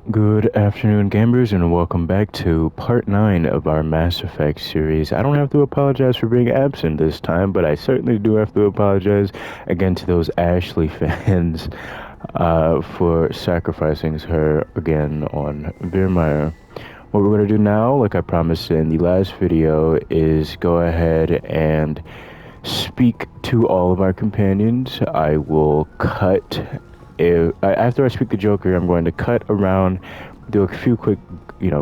Good afternoon, gamers, and welcome back to part 9 of our Mass Effect series. I don't have to apologize for being absent this time, but I certainly do have to apologize again to those Ashley fans for sacrificing her again on Virmire. What we're going to do now, like I promised in the last video, is go ahead and speak to all of our companions. I will cut after I speak to Joker, I'm going to cut around, do a few quick,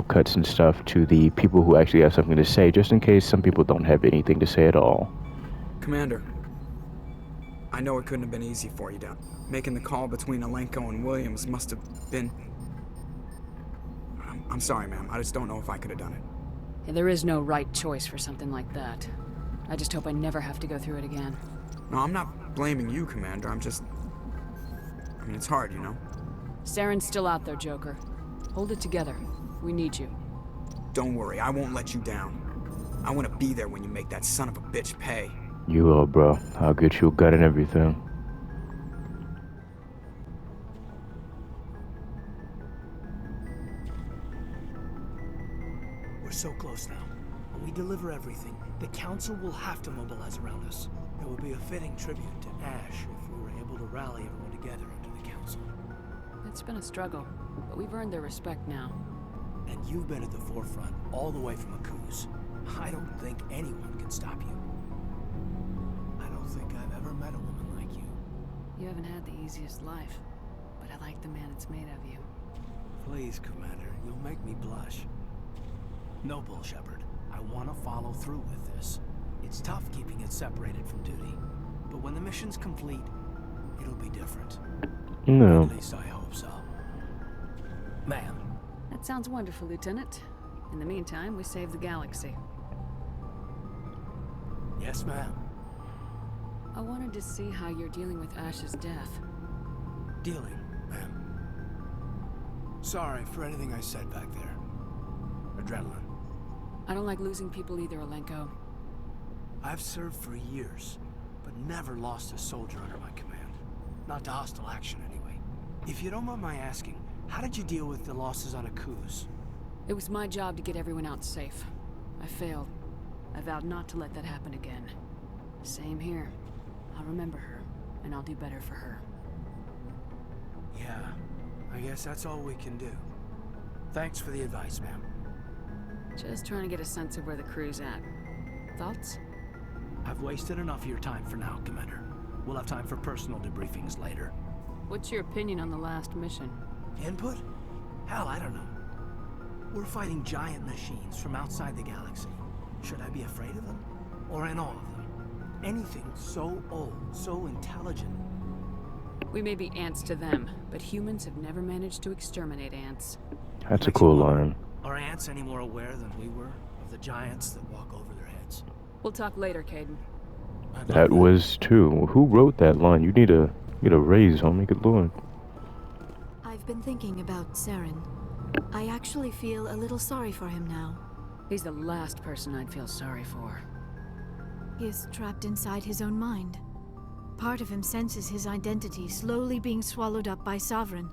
cuts and stuff to the people who actually have something to say, just in case some people don't have anything to say at all. Commander, I know it couldn't have been easy for you down. Making the call between Alenko and Williams must have been... I'm sorry, ma'am. I just don't know if I could have done it. Yeah, there is no right choice for something like that. I just hope I never have to go through it again. No, I'm not blaming you, Commander. It's hard, you know? Saren's still out there, Joker. Hold it together. We need you. Don't worry, I won't let you down. I want to be there when you make that son of a bitch pay. You will, bro. I'll get you a gun and everything. We're so close now. When we deliver everything, the Council will have to mobilize around us. It would be a fitting tribute to Ash if we were able to rally everyone together under the Council. It's been a struggle, but we've earned their respect now. And you've been at the forefront all the way from Akuz. I don't think anyone can stop you. I don't think I've ever met a woman like you. You haven't had the easiest life, but I like the man it's made of you. Please, Commander, you'll make me blush. No, Bull Shepherd. I want to follow through with this. It's tough keeping it separated from duty, but when the mission's complete, it'll be different. No. At least I hope so. Ma'am. That sounds wonderful, Lieutenant. In the meantime, we save the galaxy. Yes, ma'am. I wanted to see how you're dealing with Ash's death. Dealing, ma'am. Sorry for anything I said back there. Adrenaline. I don't like losing people either, Alenko. I've served for years, but never lost a soldier under my command. Not to hostile action, anyway. If you don't mind my asking, how did you deal with the losses on Akuz? It was my job to get everyone out safe. I failed. I vowed not to let that happen again. Same here. I'll remember her, and I'll do better for her. Yeah, I guess that's all we can do. Thanks for the advice, ma'am. Just trying to get a sense of where the crew's at. Thoughts? I've wasted enough of your time for now, Commander. We'll have time for personal debriefings later. What's your opinion on the last mission? Input? Hell, I don't know. We're fighting giant machines from outside the galaxy. Should I be afraid of them? Or in awe of them? Anything so old, so intelligent. We may be ants to them, but humans have never managed to exterminate ants. That's a cool line. Are ants any more aware than we were of the giants that walk over their heads? We'll talk later, Caden. That was too. Who wrote that line? You need a raise, homie. Good lord. I've been thinking about Saren. I actually feel a little sorry for him now. He's the last person I'd feel sorry for. He is trapped inside his own mind. Part of him senses his identity slowly being swallowed up by Sovereign,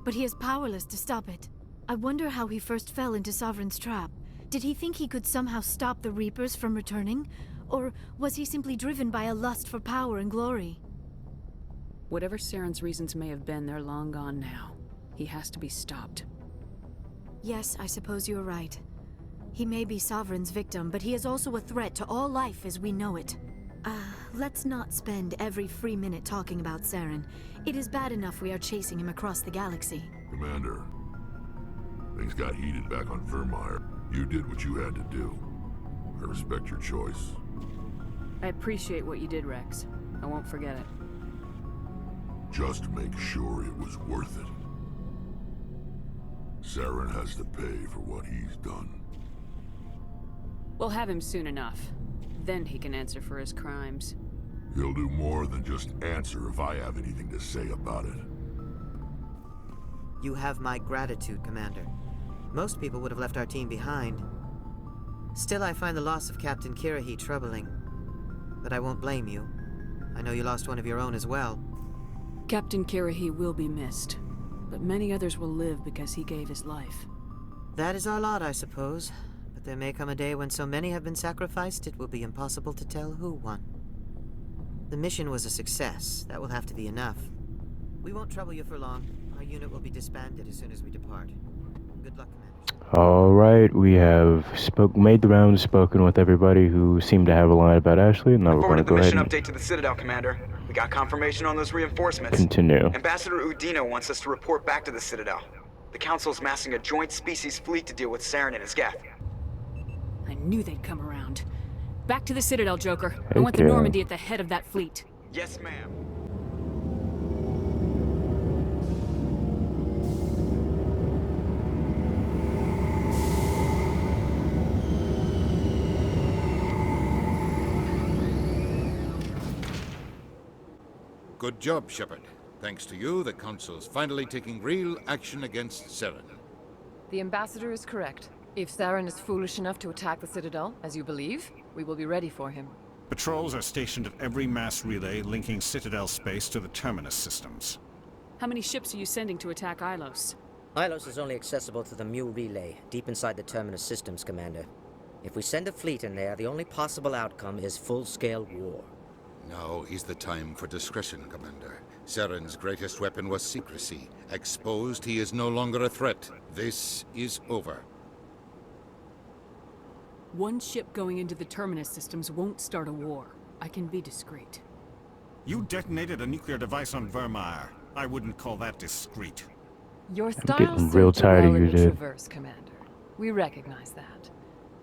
but he is powerless to stop it. I wonder how he first fell into Sovereign's trap. Did he think he could somehow stop the Reapers from returning? Or was he simply driven by a lust for power and glory? Whatever Saren's reasons may have been, they're long gone now. He has to be stopped. Yes, I suppose you're right. He may be Sovereign's victim, but he is also a threat to all life as we know it. Let's not spend every free minute talking about Saren. It is bad enough we are chasing him across the galaxy. Commander, things got heated back on Virmire. You did what you had to do. I respect your choice. I appreciate what you did, Rex. I won't forget it. Just make sure it was worth it. Saren has to pay for what he's done. We'll have him soon enough. Then he can answer for his crimes. He'll do more than just answer if I have anything to say about it. You have my gratitude, Commander. Most people would have left our team behind. Still, I find the loss of Captain Kirahi troubling. But I won't blame you. I know you lost one of your own as well. Captain Kirahi will be missed. but many others will live because he gave his life. That is our lot, I suppose. But there may come a day when so many have been sacrificed, it will be impossible to tell who won. The mission was a success. That will have to be enough. We won't trouble you for long. Our unit will be disbanded as soon as we depart. Good luck, Commander. All right, we have made the rounds, spoken with everybody who seemed to have a line about Ashley, and now we're going to Forwarded the go ahead mission and update to the Citadel, Commander. We got confirmation on those reinforcements. continue. Ambassador Udina wants us to report back to the Citadel. The Council's massing a joint species fleet to deal with Saren and his Geth. I knew they'd come around. Back to the Citadel, Joker. I Heck want the yeah. Normandy at the head of that fleet. Yes, ma'am. Good job, Shepard. Thanks to you, the Council's finally taking real action against Saren. The Ambassador is correct. If Saren is foolish enough to attack the Citadel, as you believe, we will be ready for him. Patrols are stationed at every mass relay linking Citadel space to the Terminus systems. How many ships are you sending to attack Ilos? Ilos is only accessible to the Mu relay, deep inside the Terminus systems, Commander. If we send a fleet in there, the only possible outcome is full-scale war. Now is the time for discretion, Commander. Saren's greatest weapon was secrecy. Exposed, he is no longer a threat. This is over. One ship going into the Terminus systems won't start a war. I can be discreet. You detonated a nuclear device on Vermeer. I wouldn't call that discreet. Your getting style real suits you tired of well in you, the dude. Traverse, Commander. We recognize that.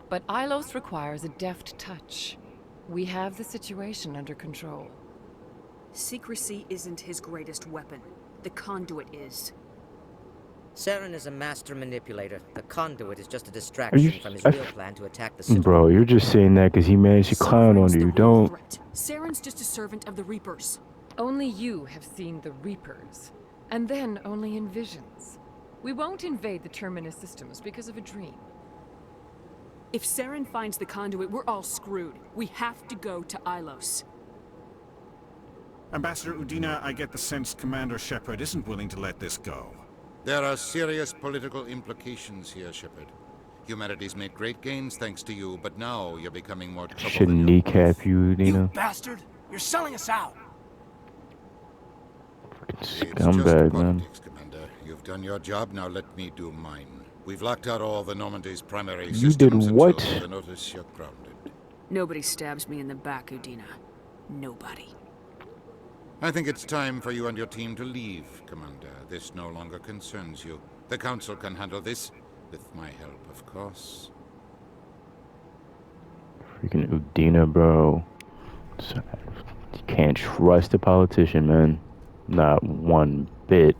But Ilos requires a deft touch. We have the situation under control. Secrecy isn't his greatest weapon. The conduit is. Saren is a master manipulator. The conduit is just a Are distraction you? from his real plan to attack the Citadel. Bro, you're just saying that because he managed to clown on Sovereign's you. the real Don't. threat. Saren's just a servant of the Reapers. Only you have seen the Reapers, and then only in visions. We won't invade the Terminus systems because of a dream. If Saren finds the conduit, we're all screwed. We have to go to Ilos. Ambassador Udina, I get the sense Commander Shepard isn't willing to let this go. There are serious political implications here, Shepard. Humanity's made great gains thanks to you, but now you're becoming more trouble Should than you're kneecap worth. you, You Dina. bastard! You're selling us out! It's just Scumbag, man. politics, Commander. You've done your job, now let me do mine. We've locked out all the Normandy's primary You systems did until what? further notice you're grounded. Nobody stabs me in the back, Udina. Nobody. I think it's time for you and your team to leave, Commander. This no longer concerns you. The Council can handle this, with my help, of course. Freaking Udina, bro. You can't trust a politician, man. Not one bit.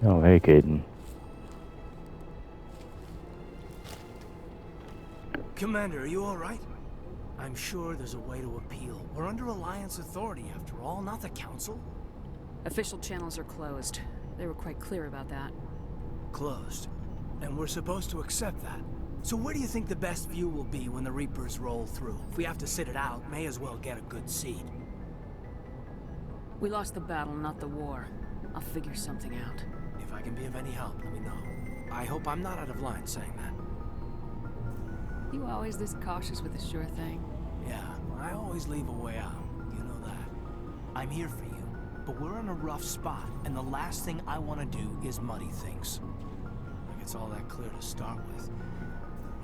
Oh, hey, Caden. Commander, are you alright? I'm sure there's a way to appeal. We're under Alliance authority, after all, not the Council. Official channels are closed. They were quite clear about that. Closed. And we're supposed to accept that. So where do you think the best view will be when the Reapers roll through? If we have to sit it out, may as well get a good seat. We lost the battle, not the war. I'll figure something out. If I can be of any help, let me know. I hope I'm not out of line saying that. You always this cautious with a sure thing? Yeah, I always leave a way out. You know that. I'm here for you, but we're in a rough spot, and the last thing I want to do is muddy things. Like it's all that clear to start with.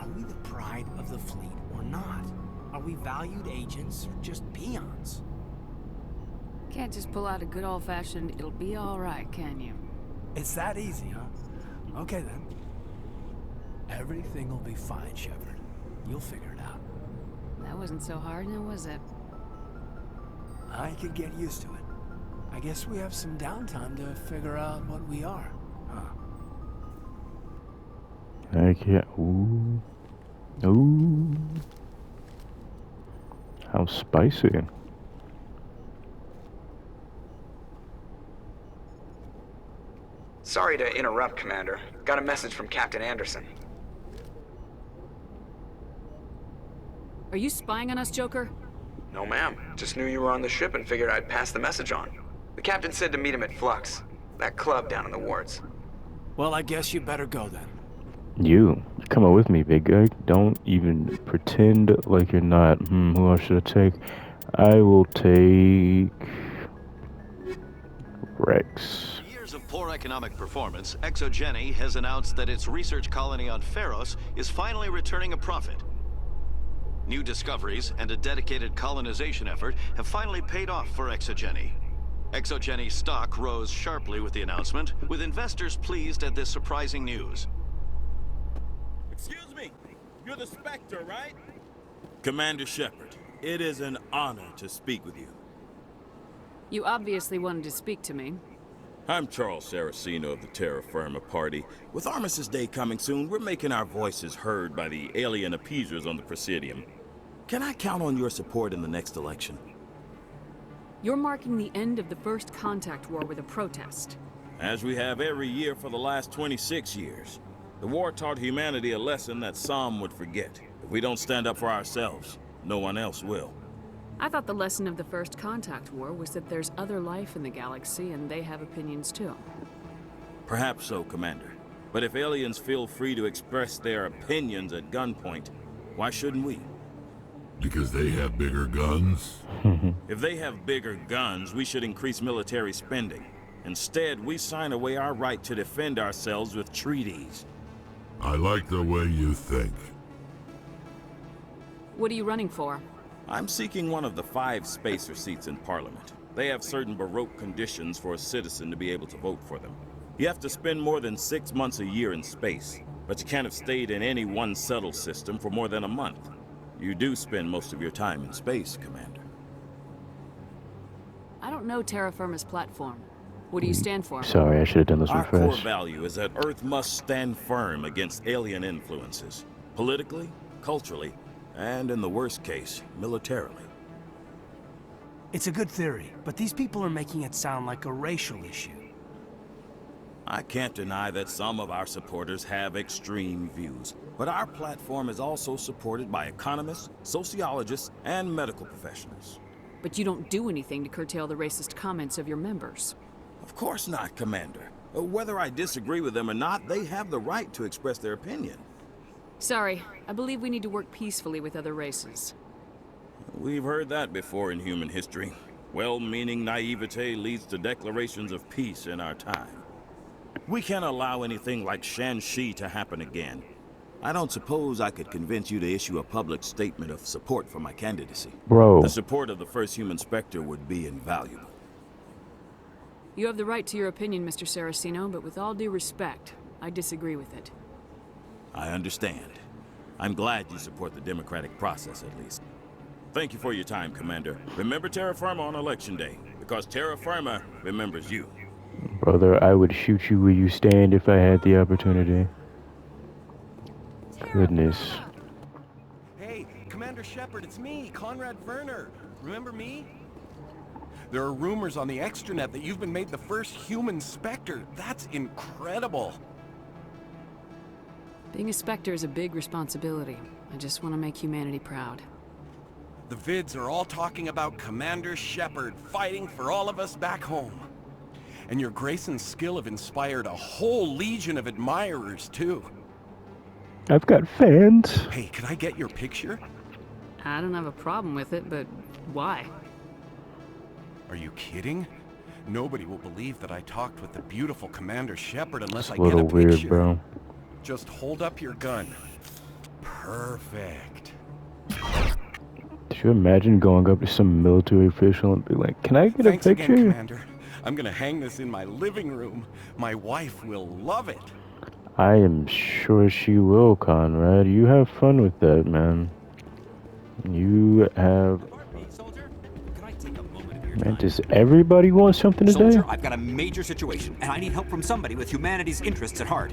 Are we the pride of the fleet or not? Are we valued agents or just peons? Can't just pull out a good old-fashioned, it'll be alright, can you? It's that easy, huh? Okay then. Everything will be fine, Shepard. You'll figure it out. That wasn't so hard, now was it? I could get used to it. I guess we have some downtime to figure out what we are, huh? Heck yeah. Ooh. Ooh. How spicy. Sorry to interrupt, Commander. Got a message from Captain Anderson. Are you spying on us, Joker? No, ma'am. Just knew you were on the ship and figured I'd pass the message on. The captain said to meet him at Flux, that club down in the wards. Well, I guess you better go then. You. Come on with me, big guy. Don't even pretend like you're not. Who else should I take? I will take... Rex. Years of poor economic performance, ExoGeni has announced that its research colony on Pharos is finally returning a profit. New discoveries and a dedicated colonization effort have finally paid off for ExoGeni. ExoGeni's stock rose sharply with the announcement, with investors pleased at this surprising news. Excuse me, you're the Spectre, right? Commander Shepard, it is an honor to speak with you. You obviously wanted to speak to me. I'm Charles Saraceno of the Terra Firma Party. With Armistice Day coming soon, we're making our voices heard by the alien appeasers on the Presidium. Can I count on your support in the next election? You're marking the end of the First Contact War with a protest. As we have every year for the last 26 years. The war taught humanity a lesson that some would forget. If we don't stand up for ourselves, no one else will. I thought the lesson of the First Contact War was that there's other life in the galaxy and they have opinions too. Perhaps so, Commander. But if aliens feel free to express their opinions at gunpoint, why shouldn't we? Because they have bigger guns? If they have bigger guns, we should increase military spending. Instead, we sign away our right to defend ourselves with treaties. I like the way you think. What are you running for? I'm seeking one of the 5 spacer seats in Parliament. They have certain Baroque conditions for a citizen to be able to vote for them. You have to spend more than 6 months a year in space, but you can't have stayed in any one settled system for more than a month. You do spend most of your time in space, Commander. I don't know Terra Firma's platform. What do you stand for? Sorry, I should have done this one Our core first. value is that Earth must stand firm against alien influences. Politically, culturally, and in the worst case, militarily. It's a good theory, but these people are making it sound like a racial issue. I can't deny that some of our supporters have extreme views, but our platform is also supported by economists, sociologists, and medical professionals. But you don't do anything to curtail the racist comments of your members. Of course not, Commander. Whether I disagree with them or not, they have the right to express their opinion. Sorry, I believe we need to work peacefully with other races. We've heard that before in human history. Well-meaning naivete leads to declarations of peace in our time. We can't allow anything like Shanxi to happen again. I don't suppose I could convince you to issue a public statement of support for my candidacy. Bro. The support of the first human Spectre would be invaluable. You have the right to your opinion, Mr. Saraceno, but with all due respect, I disagree with it. I understand. I'm glad you support the democratic process, at least. Thank you for your time, Commander. Remember Terra Firma on Election Day, because Terra Firma remembers you. Brother, I would shoot you where you stand if I had the opportunity. Goodness. Hey, Commander Shepard, it's me, Conrad Werner. Remember me? There are rumors on the extranet that you've been made the first human Spectre. That's incredible. Being a Spectre is a big responsibility. I just want to make humanity proud. The vids are all talking about Commander Shepard fighting for all of us back home. And your grace and skill have inspired a whole legion of admirers, too. I've got fans. Hey, can I get your picture? I don't have a problem with it, but why? Are you kidding? Nobody will believe that I talked with the beautiful Commander Shepard unless It's I a get a little picture. weird, bro. Just hold up your gun. Perfect. Could you imagine going up to some military official and be like, "Can I get Thanks a picture?" again, Commander. I'm gonna hang this in my living room. My wife will love it. I am sure she will, Conrad. You have fun with that, man. You have... Man, does everybody want something today? Soldier, I've got a major situation, and I need help from somebody with humanity's interests at heart.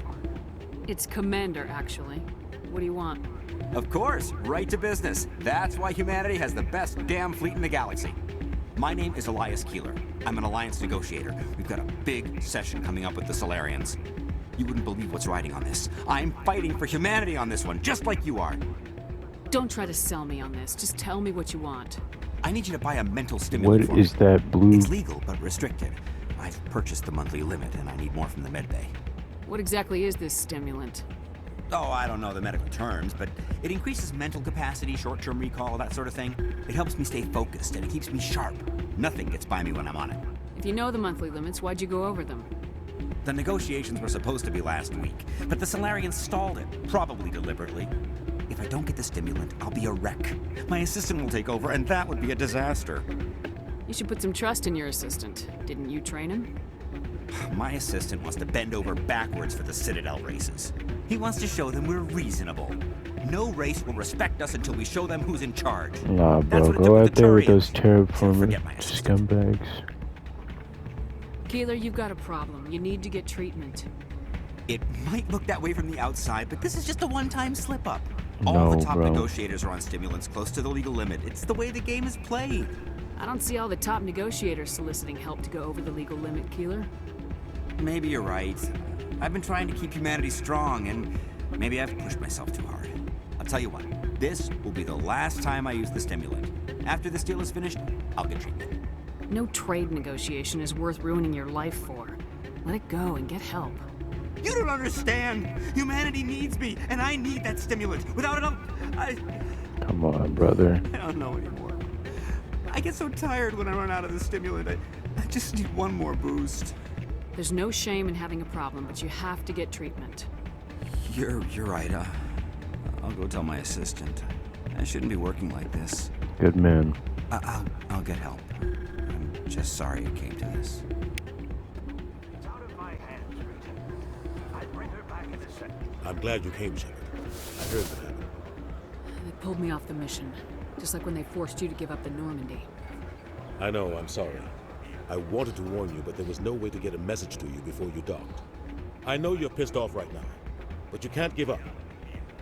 It's Commander, actually. What do you want? Of course, right to business. That's why humanity has the best damn fleet in the galaxy. My name is Elias Keeler. I'm an alliance negotiator. We've got a big session coming up with the Solarians. You wouldn't believe what's riding on this. I'm fighting for humanity on this one, just like you are. Don't try to sell me on this. Just tell me what you want. I need you to buy a mental stimulant for What me. is that blue? It's legal, but restricted. I've purchased the monthly limit, and I need more from the med bay. What exactly is this stimulant? Oh, I don't know the medical terms, but it increases mental capacity, short-term recall, that sort of thing. It helps me stay focused, and it keeps me sharp. Nothing gets by me when I'm on it. If you know the monthly limits, why'd you go over them? The negotiations were supposed to be last week, but the Solarians stalled it, probably deliberately. If I don't get the stimulant, I'll be a wreck. My assistant will take over, and that would be a disaster. You should put some trust in your assistant. Didn't you train him? My assistant wants to bend over backwards for the Citadel races. He wants to show them we're reasonable. No race will respect us until we show them who's in charge. Nah, bro, go out there with those terraforming scumbags. Keeler, you've got a problem. You need to get treatment. It might look that way from the outside, but this is just a one-time slip-up. No, All the top bro. negotiators are on stimulants close to the legal limit. It's the way the game is played. I don't see all the top negotiators soliciting help to go over the legal limit, Keeler. Maybe you're right. I've been trying to keep humanity strong, and maybe I've pushed myself too hard. I'll tell you what, this will be the last time I use the stimulant. After this deal is finished, I'll get treatment. No trade negotiation is worth ruining your life for. Let it go and get help. You don't understand! Humanity needs me, and I need that stimulant. Without it, Come on, brother. I don't know anymore. I get so tired when I run out of the stimulant. I just need one more boost. There's no shame in having a problem, but you have to get treatment. You're right. I'll go tell my assistant. I shouldn't be working like this. Good man. I'll get help. I'm just sorry it came to this. I'm glad you came, Shepard. I heard what happened. They pulled me off the mission, just like when they forced you to give up the Normandy. I know, I'm sorry. I wanted to warn you, but there was no way to get a message to you before you docked. I know you're pissed off right now, but you can't give up.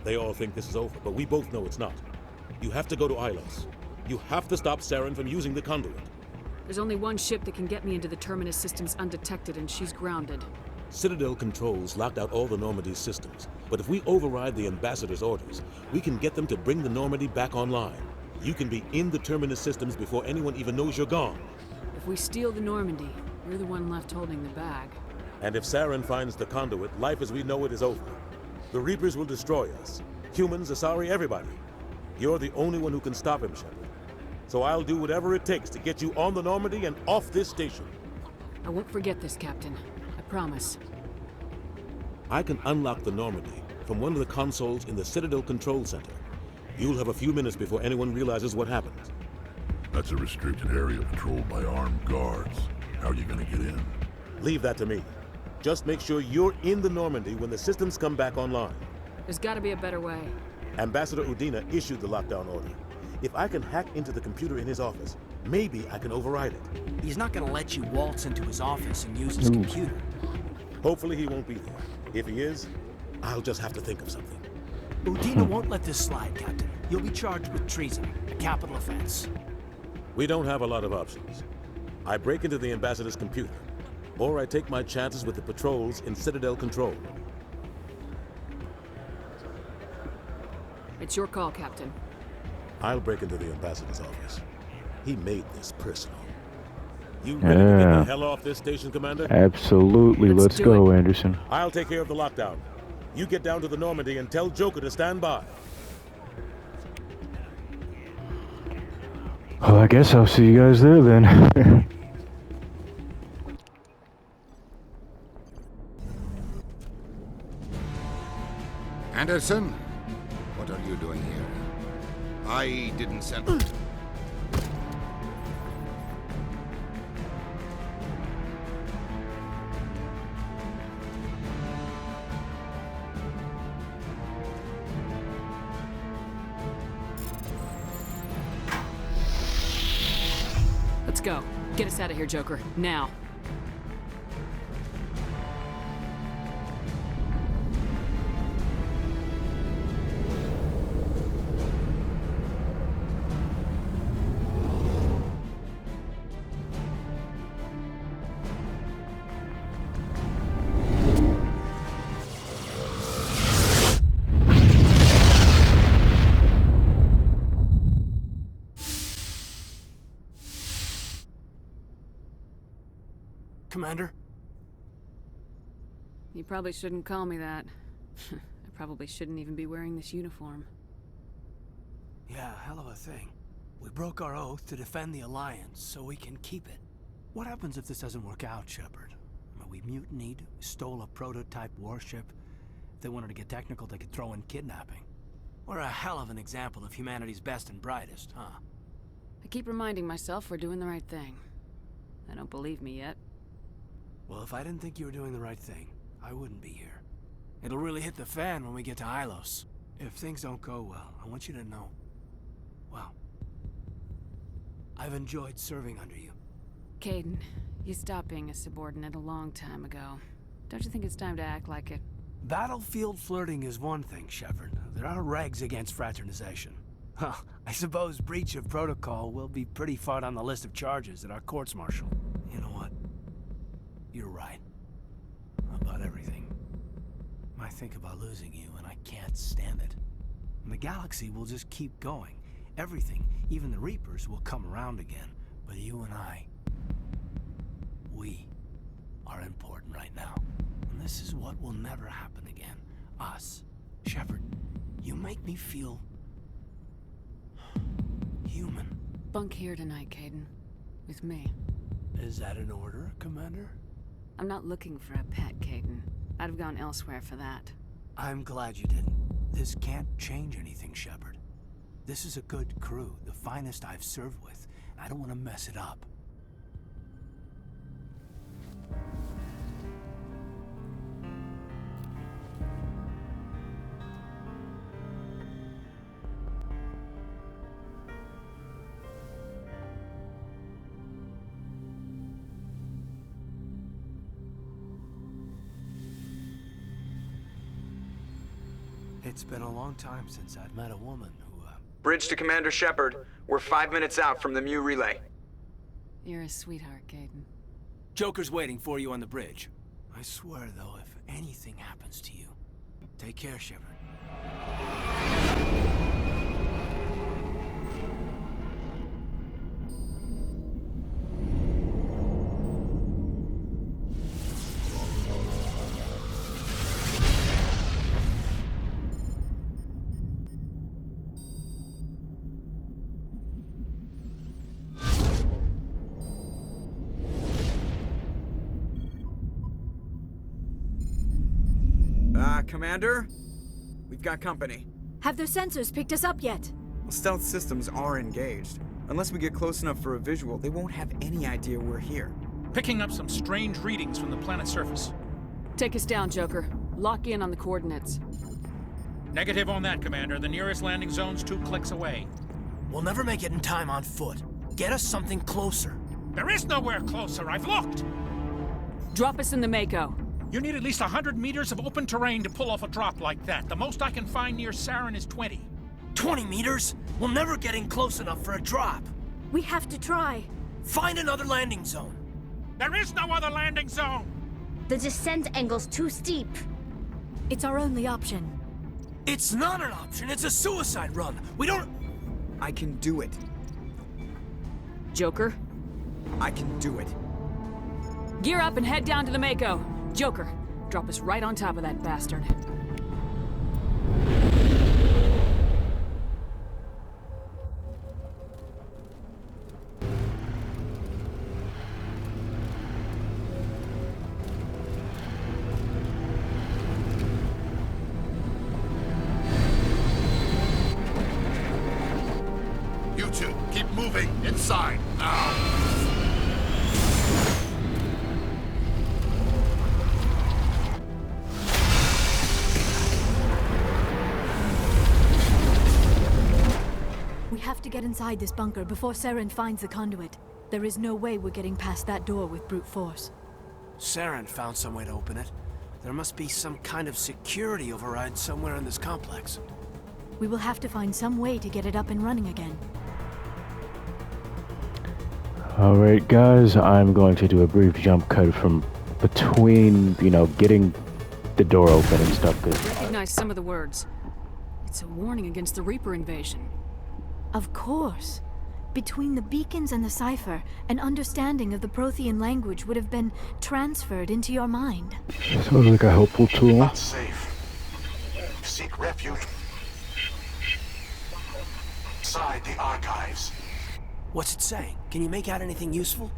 They all think this is over, but we both know it's not. You have to go to Ilos. You have to stop Saren from using the conduit. There's only one ship that can get me into the Terminus systems undetected, and she's grounded. Citadel controls locked out all the Normandy's systems, but if we override the Ambassador's orders, we can get them to bring the Normandy back online. You can be in the Terminus systems before anyone even knows you're gone. If we steal the Normandy, you're the one left holding the bag. And if Saren finds the conduit, life as we know it is over. The Reapers will destroy us. Humans, Asari, everybody. You're the only one who can stop him, Shepard. So I'll do whatever it takes to get you on the Normandy and off this station. I won't forget this, Captain. I promise. I can unlock the Normandy from one of the consoles in the Citadel Control Center. You'll have a few minutes before anyone realizes what happened. That's a restricted area patrolled by armed guards. How are you gonna get in? Leave that to me. Just make sure you're in the Normandy when the systems come back online. There's gotta be a better way. Ambassador Udina issued the lockdown order. If I can hack into the computer in his office, maybe I can override it. He's not gonna let you waltz into his office and use his computer. Hopefully he won't be there. If he is, I'll just have to think of something. Udina won't let this slide, Captain. You'll be charged with treason, a capital offense. We don't have a lot of options. I break into the Ambassador's computer, or I take my chances with the patrols in Citadel Control. It's your call, Captain. I'll break into the Ambassador's office. He made this personal. You ready to get the hell off this station, Commander? Absolutely. Let's go, Anderson. I'll take care of the lockdown. You get down to the Normandy and tell Joker to stand by. Well, I guess I'll see you guys there then. Anderson, what are you doing here? I didn't send... Let's go. Get us out of here, Joker. Now. Commander? You probably shouldn't call me that. I probably shouldn't even be wearing this uniform. Yeah, hell of a thing. We broke our oath to defend the Alliance, so we can keep it. What happens if this doesn't work out, Shepard? I mean, we mutinied, stole a prototype warship. If they wanted to get technical, they could throw in kidnapping. We're a hell of an example of humanity's best and brightest, huh? I keep reminding myself we're doing the right thing. I don't believe me yet. Well, if I didn't think you were doing the right thing, I wouldn't be here. It'll really hit the fan when we get to Ilos. If things don't go well, I want you to know, well, I've enjoyed serving under you. Caden, you stopped being a subordinate a long time ago. Don't you think it's time to act like it? Battlefield flirting is one thing, Shepard. There are regs against fraternization. Huh, I suppose breach of protocol will be pretty far on the list of charges at our courts-martial. You know what? You're right. About everything. I think about losing you, and I can't stand it. And the galaxy will just keep going. Everything, even the Reapers, will come around again. But you and I, we are important right now. And this is what will never happen again. Us. Shepard, you make me feel human. Bunk here tonight, Caden. With me. Is that an order, Commander? I'm not looking for a pet, Caden. I'd have gone elsewhere for that. I'm glad you didn't. This can't change anything, Shepard. This is a good crew, the finest I've served with. I don't want to mess it up. It's been a long time since I've met a woman who, Bridge to Commander Shepard. We're 5 minutes out from the Mu relay. You're a sweetheart, Caden. Joker's waiting for you on the bridge. I swear, though, if anything happens to you, take care, Shepard. Commander? We've got company. Have their sensors picked us up yet? Well, stealth systems are engaged. Unless we get close enough for a visual, they won't have any idea we're here. Picking up some strange readings from the planet's surface. Take us down, Joker. Lock in on the coordinates. Negative on that, Commander. The nearest landing zone's 2 clicks away. We'll never make it in time on foot. Get us something closer. There is nowhere closer. I've looked. Drop us in the Mako. You need at least 100 meters of open terrain to pull off a drop like that. The most I can find near Saren is 20. 20 meters? We'll never get in close enough for a drop. We have to try. Find another landing zone. There is no other landing zone! The descent angle's too steep. It's our only option. It's not an option. It's a suicide run. We don't... I can do it. Joker? I can do it. Gear up and head down to the Mako. Joker, drop us right on top of that bastard. You two, keep moving. Inside, now. We have to get inside this bunker before Saren finds the conduit. There is no way we're getting past that door with brute force. Saren found some way to open it. There must be some kind of security override somewhere in this complex. We will have to find some way to get it up and running again. Alright guys, I'm going to do a brief jump cut from between, getting the door open and stuff. Recognize some of the words. It's a warning against the Reaper invasion. Of course. Between the beacons and the cipher, an understanding of the Prothean language would have been transferred into your mind. Sounds like a helpful tool. Not safe. Seek refuge inside the archives. What's it saying? Can you make out anything useful?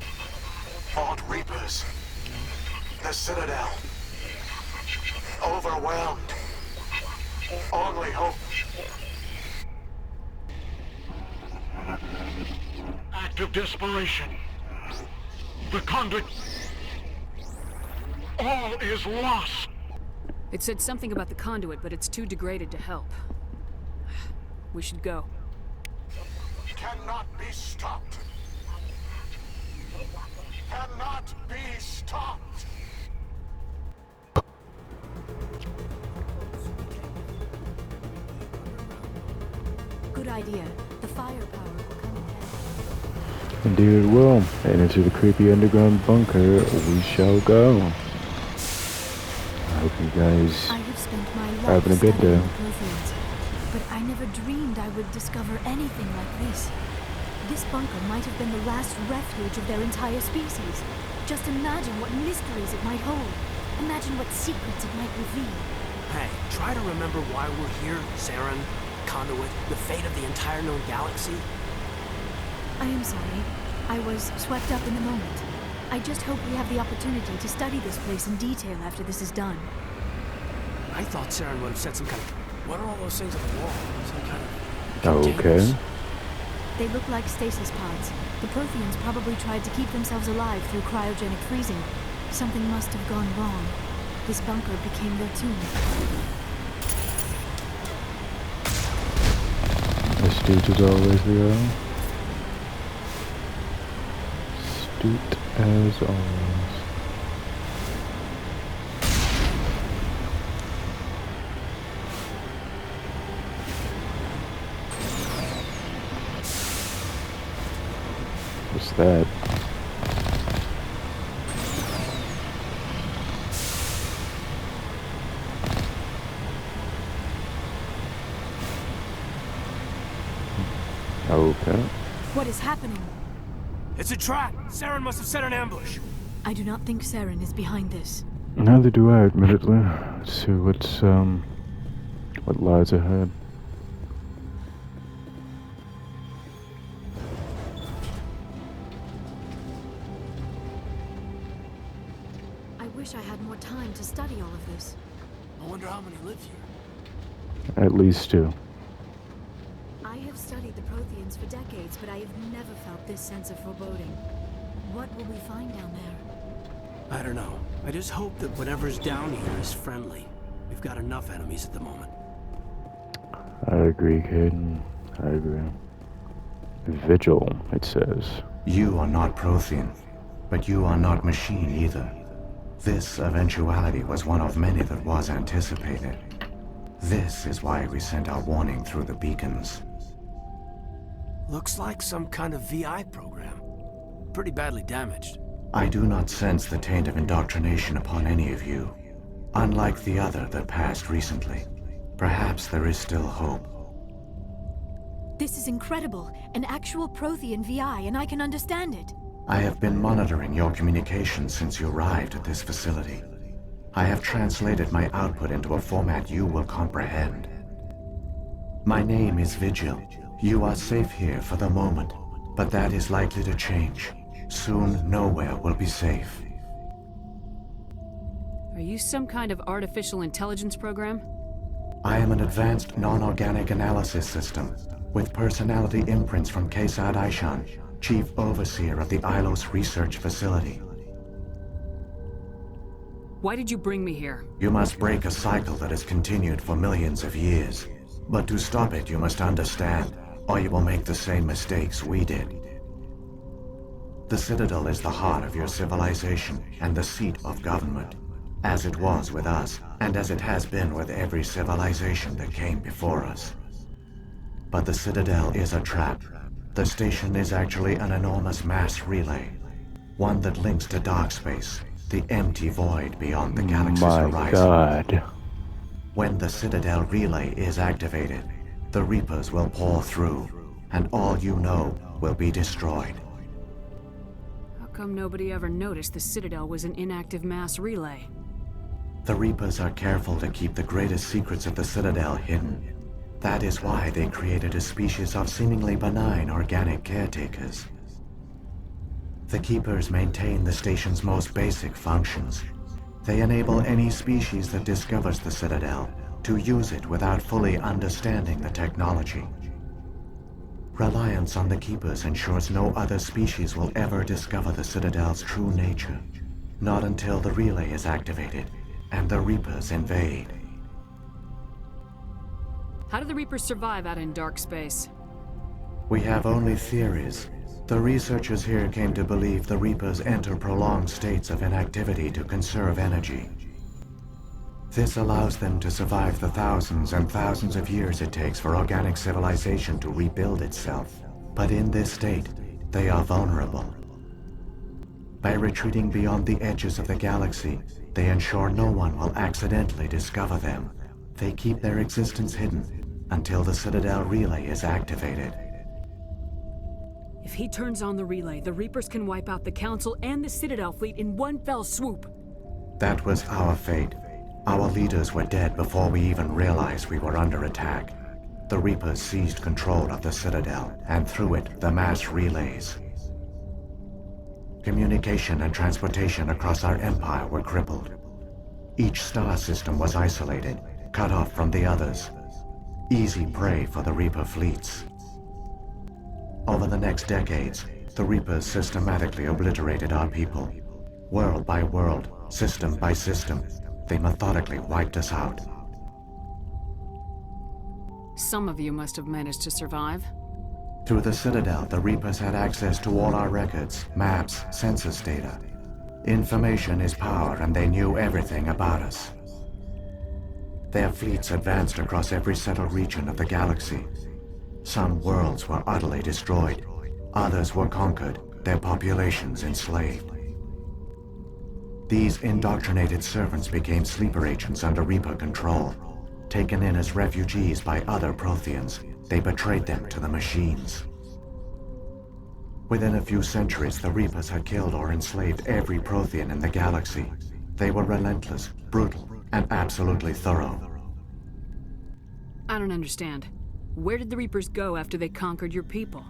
Vault Reapers. The Citadel. Overwhelmed. Only hope. Act of desperation. The conduit. All is lost. It said something about the conduit, but it's too degraded to help. We should go. Cannot be stopped. Cannot be stopped. Good idea. The firepower will come in handy. Indeed it will. And into the creepy underground bunker we shall go. I hope you guys I have spent my life are having a good day. studying the Protheans, but I never dreamed I would discover anything like this. This bunker might have been the last refuge of their entire species. Just imagine what mysteries it might hold. Imagine what secrets it might reveal. Hey, try to remember why we're here, Saren, Conduit, the fate of the entire known galaxy. I am sorry. I was swept up in the moment. I just hope we have the opportunity to study this place in detail after this is done. I thought Saren would have said some kind of... What are all those things on the wall? Some kind of... Okay. They look like stasis pods. The Protheans probably tried to keep themselves alive through cryogenic freezing. Something must have gone wrong. This bunker became their tomb. Astute as always we are. Astute as always. What's that? Okay. What is happening? It's a trap! Saren must have set an ambush! I do not think Saren is behind this. Neither do I, admittedly. Let's see what lies ahead. I wish I had more time to study all of this. I wonder how many live here. At least two. I have studied the Protheans for decades, but I have never felt this sense of foreboding. What will we find down there? I don't know. I just hope that whatever's down here is friendly. We've got enough enemies at the moment. I agree, Caden. I agree. Vigil, it says. You are not Prothean, but you are not machine either. This eventuality was one of many that was anticipated. This is why we sent our warning through the beacons. Looks like some kind of VI program. Pretty badly damaged. I do not sense the taint of indoctrination upon any of you. Unlike the other that passed recently. Perhaps there is still hope. This is incredible. An actual Prothean VI, and I can understand it. I have been monitoring your communications since you arrived at this facility. I have translated my output into a format you will comprehend. My name is Vigil. You are safe here for the moment, but that is likely to change. Soon, nowhere will be safe. Are you some kind of artificial intelligence program? I am an advanced non-organic analysis system, with personality imprints from Kesad Aishan, Chief Overseer of the Ilos Research Facility. Why did you bring me here? You must break a cycle that has continued for millions of years. But to stop it, you must understand, or you will make the same mistakes we did. The Citadel is the heart of your civilization and the seat of government, as it was with us, and as it has been with every civilization that came before us. But the Citadel is a trap. The station is actually an enormous mass relay, one that links to dark space, the empty void beyond the galaxy's horizon. My God. When the Citadel relay is activated, the Reapers will pour through, and all you know will be destroyed. How come nobody ever noticed the Citadel was an inactive mass relay? The Reapers are careful to keep the greatest secrets of the Citadel hidden. That is why they created a species of seemingly benign organic caretakers. The Keepers maintain the station's most basic functions. They enable any species that discovers the Citadel to use it without fully understanding the technology. Reliance on the Keepers ensures no other species will ever discover the Citadel's true nature. Not until the relay is activated and the Reapers invade. How do the Reapers survive out in dark space? We have only theories. The researchers here came to believe the Reapers enter prolonged states of inactivity to conserve energy. This allows them to survive the thousands and thousands of years it takes for organic civilization to rebuild itself. But in this state, they are vulnerable. By retreating beyond the edges of the galaxy, they ensure no one will accidentally discover them. They keep their existence hidden until the Citadel relay is activated. If he turns on the relay, the Reapers can wipe out the Council and the Citadel fleet in one fell swoop. That was our fate. Our leaders were dead before we even realized we were under attack. The Reapers seized control of the Citadel, and through it, the mass relays. Communication and transportation across our empire were crippled. Each star system was isolated, cut off from the others. Easy prey for the Reaper fleets. Over the next decades, the Reapers systematically obliterated our people. World by world, system by system, they methodically wiped us out. Some of you must have managed to survive. Through the Citadel, the Reapers had access to all our records, maps, census data. Information is power, and they knew everything about us. Their fleets advanced across every settled region of the galaxy. Some worlds were utterly destroyed. Others were conquered, their populations enslaved. These indoctrinated servants became sleeper agents under Reaper control. Taken in as refugees by other Protheans, they betrayed them to the machines. Within a few centuries, the Reapers had killed or enslaved every Prothean in the galaxy. They were relentless, brutal, and absolutely thorough. I don't understand. Where did the Reapers go after they conquered your people?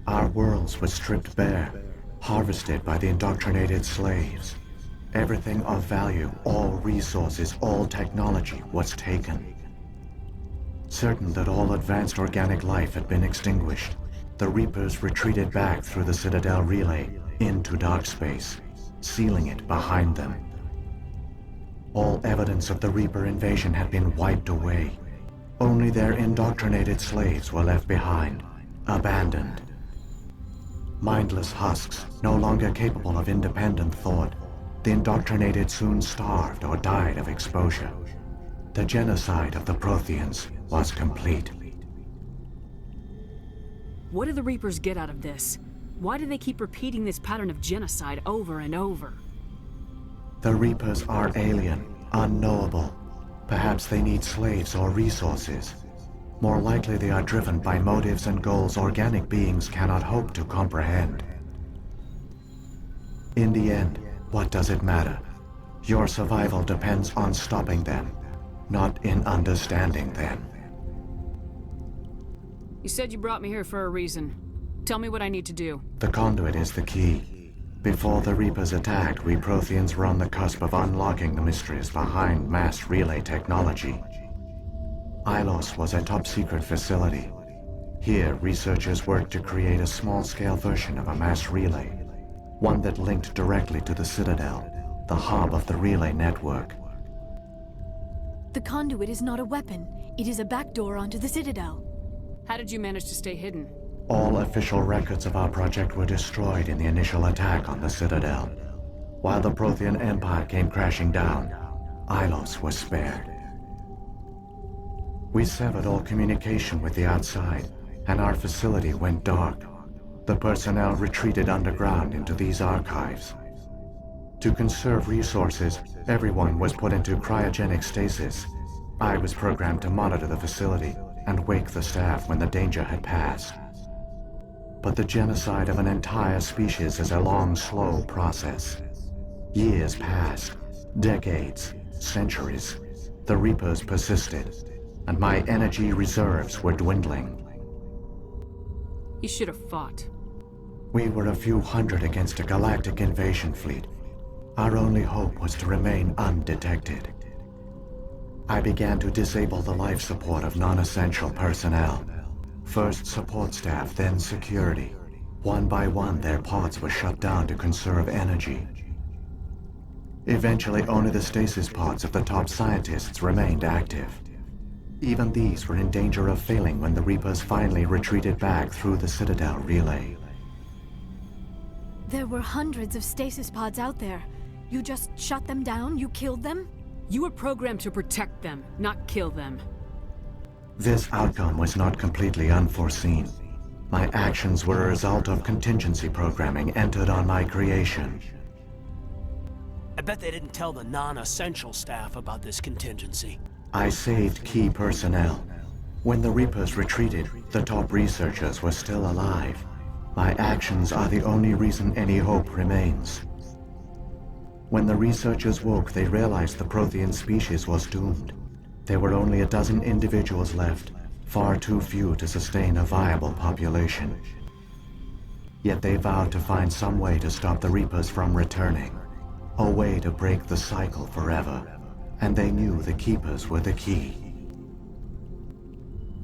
Our worlds were stripped bare, harvested by the indoctrinated slaves. Everything of value, all resources, all technology was taken. Certain that all advanced organic life had been extinguished, the Reapers retreated back through the Citadel relay into dark space, sealing it behind them. All evidence of the Reaper invasion had been wiped away. Only their indoctrinated slaves were left behind, abandoned. Mindless husks, no longer capable of independent thought, the indoctrinated soon starved or died of exposure. The genocide of the Protheans was complete. What do the Reapers get out of this? Why do they keep repeating this pattern of genocide over and over? The Reapers are alien, unknowable. Perhaps they need slaves or resources. More likely they are driven by motives and goals organic beings cannot hope to comprehend. In the end, what does it matter? Your survival depends on stopping them, not in understanding them. You said you brought me here for a reason. Tell me what I need to do. The conduit is the key. Before the Reapers attacked, we Protheans were on the cusp of unlocking the mysteries behind mass relay technology. Ilos was a top-secret facility. Here, researchers worked to create a small-scale version of a mass relay, one that linked directly to the Citadel, the hub of the relay network. The conduit is not a weapon. It is a backdoor onto the Citadel. How did you manage to stay hidden? All official records of our project were destroyed in the initial attack on the Citadel. While the Prothean Empire came crashing down, Ilos was spared. We severed all communication with the outside, and our facility went dark. The personnel retreated underground into these archives. To conserve resources, everyone was put into cryogenic stasis. I was programmed to monitor the facility and wake the staff when the danger had passed. But the genocide of an entire species is a long, slow process. Years passed, decades, centuries. The Reapers persisted, and my energy reserves were dwindling. You should have fought. We were a few hundred against a galactic invasion fleet. Our only hope was to remain undetected. I began to disable the life support of non-essential personnel. First support staff, then security. One by one, their pods were shut down to conserve energy. Eventually, only the stasis pods of the top scientists remained active. Even these were in danger of failing when the Reapers finally retreated back through the Citadel relay. There were hundreds of stasis pods out there. You just shut them down? You killed them? You were programmed to protect them, not kill them. This outcome was not completely unforeseen. My actions were a result of contingency programming entered on my creation. I bet they didn't tell the non-essential staff about this contingency. I saved key personnel. When the Reapers retreated, the top researchers were still alive. My actions are the only reason any hope remains. When the researchers woke, they realized the Prothean species was doomed. There were only a dozen individuals left, far too few to sustain a viable population. Yet they vowed to find some way to stop the Reapers from returning. A way to break the cycle forever. And they knew the Keepers were the key.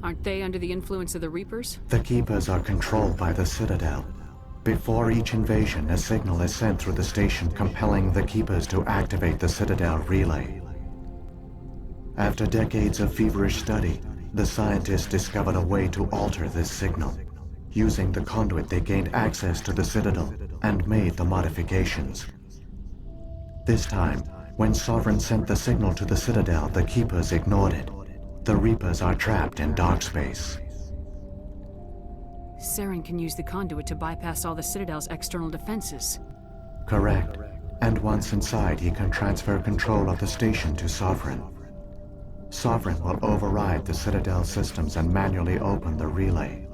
Aren't they under the influence of the Reapers? The Keepers are controlled by the Citadel. Before each invasion, a signal is sent through the station compelling the Keepers to activate the Citadel relay. After decades of feverish study, the scientists discovered a way to alter this signal. Using the conduit, they gained access to the Citadel and made the modifications. This time, when Sovereign sent the signal to the Citadel, the Keepers ignored it. The Reapers are trapped in dark space. Saren can use the conduit to bypass all the Citadel's external defenses. Correct. And once inside, he can transfer control of the station to Sovereign. Sovereign will override the Citadel systems and manually open the relay.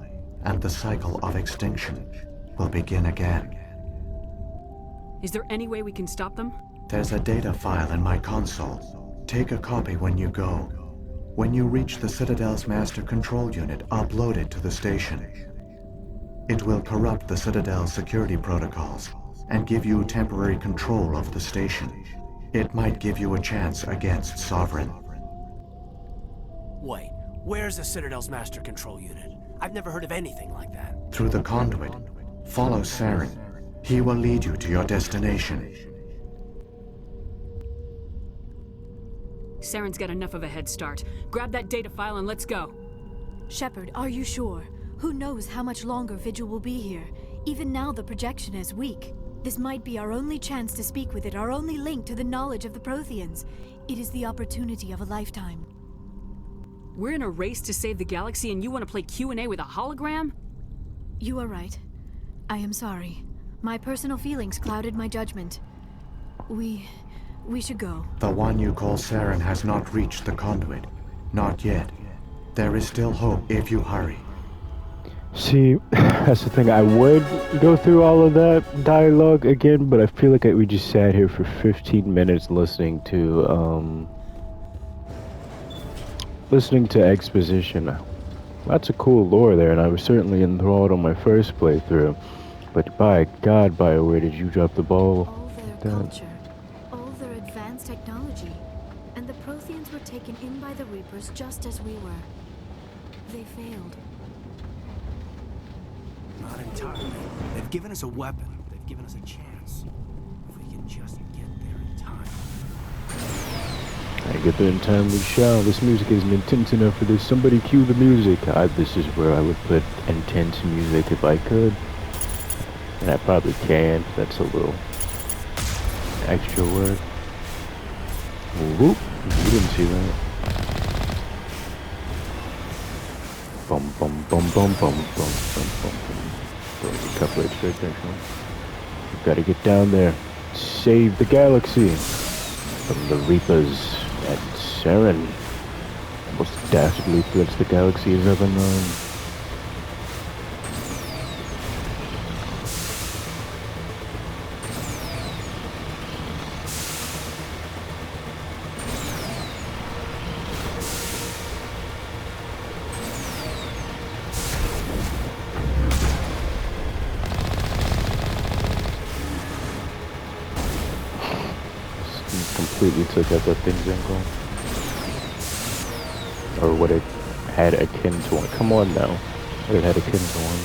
And the cycle of extinction will begin again. Is there any way we can stop them? There's a data file in my console. Take a copy when you go. When you reach the Citadel's master control unit, upload it to the station. It will corrupt the Citadel's security protocols and give you temporary control of the station. It might give you a chance against Sovereign. Wait, where's the Citadel's master control unit? I've never heard of anything like that. Through the conduit, follow Saren. He will lead you to your destination. Saren's got enough of a head start. Grab that data file and let's go. Shepard, are you sure? Who knows how much longer Vigil will be here? Even now the projection is weak. This might be our only chance to speak with it, our only link to the knowledge of the Protheans. It is the opportunity of a lifetime. We're in a race to save the galaxy and you want to play Q&A with a hologram? You are right. I am sorry. My personal feelings clouded my judgment. We should go. The one you call Saren has not reached the conduit. Not yet. There is still hope if you hurry. See, that's the thing. I would go through all of that dialogue again, but I feel like we just sat here for 15 minutes listening to exposition. Lots of cool lore there, and I was certainly enthralled on my first playthrough. But by God, BioWare, did you drop the ball? All their culture, all their advanced technology, and the Protheans were taken in by the Reapers just as we were. They failed. Not entirely. They've given us a weapon. They've given us a chance. If we can just get there in time. I get there in time we shall. This music isn't intense enough for this. Somebody cue the music. This is where I would put intense music if I could. And I probably can. That's a little extra work. Whoop. You didn't see that. Bum bum bum bum bum bum bum bum bum. A couple of straight there, Sean. We've got to get down there. Save the galaxy from the Reapers at Saren. The most dastardly threats the galaxy has ever known. completely took out that thing's angle. Or what it had akin to one. Come on now. What it had akin to one.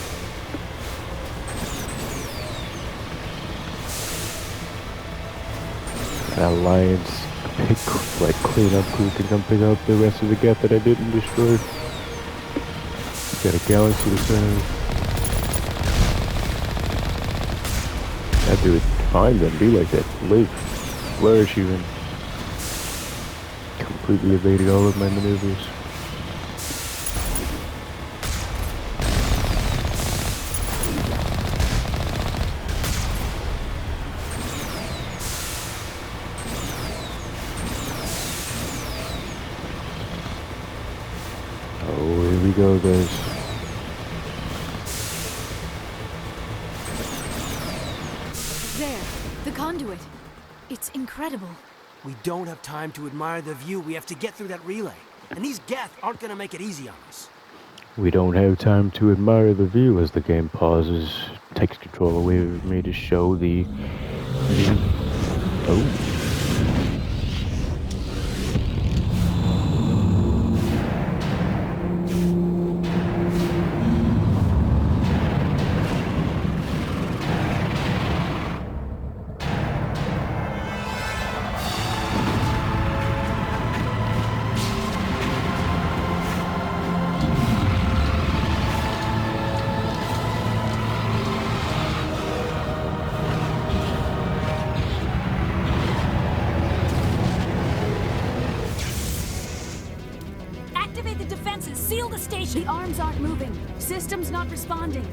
That Alliance like cleanup crew can come pick up the rest of the geth that I didn't destroy. Got a galaxy to serve. That dude, find them, be like that, live, flourish even. Completely evaded all of my maneuvers. Oh, here we go, guys. There, the conduit. It's incredible. We don't have time to admire the view. We have to get through that relay. And these geth aren't gonna make it easy on us. We don't have time to admire the view as the game pauses. Takes control away from me to show the... Oh. Activate the defenses! Seal the station! The arms aren't moving. Systems not responding.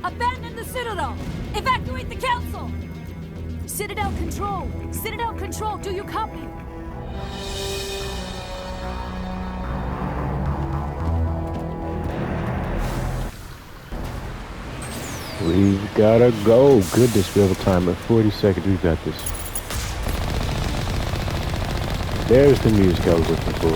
Abandon the Citadel! Evacuate the Council! Citadel Control! Citadel Control, do you copy? We've gotta go. Goodness, we have a timer. 40 seconds, we've got this. There's the music I was looking for.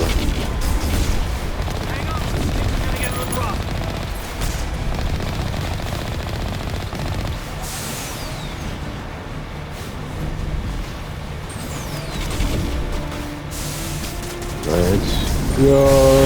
Let's go.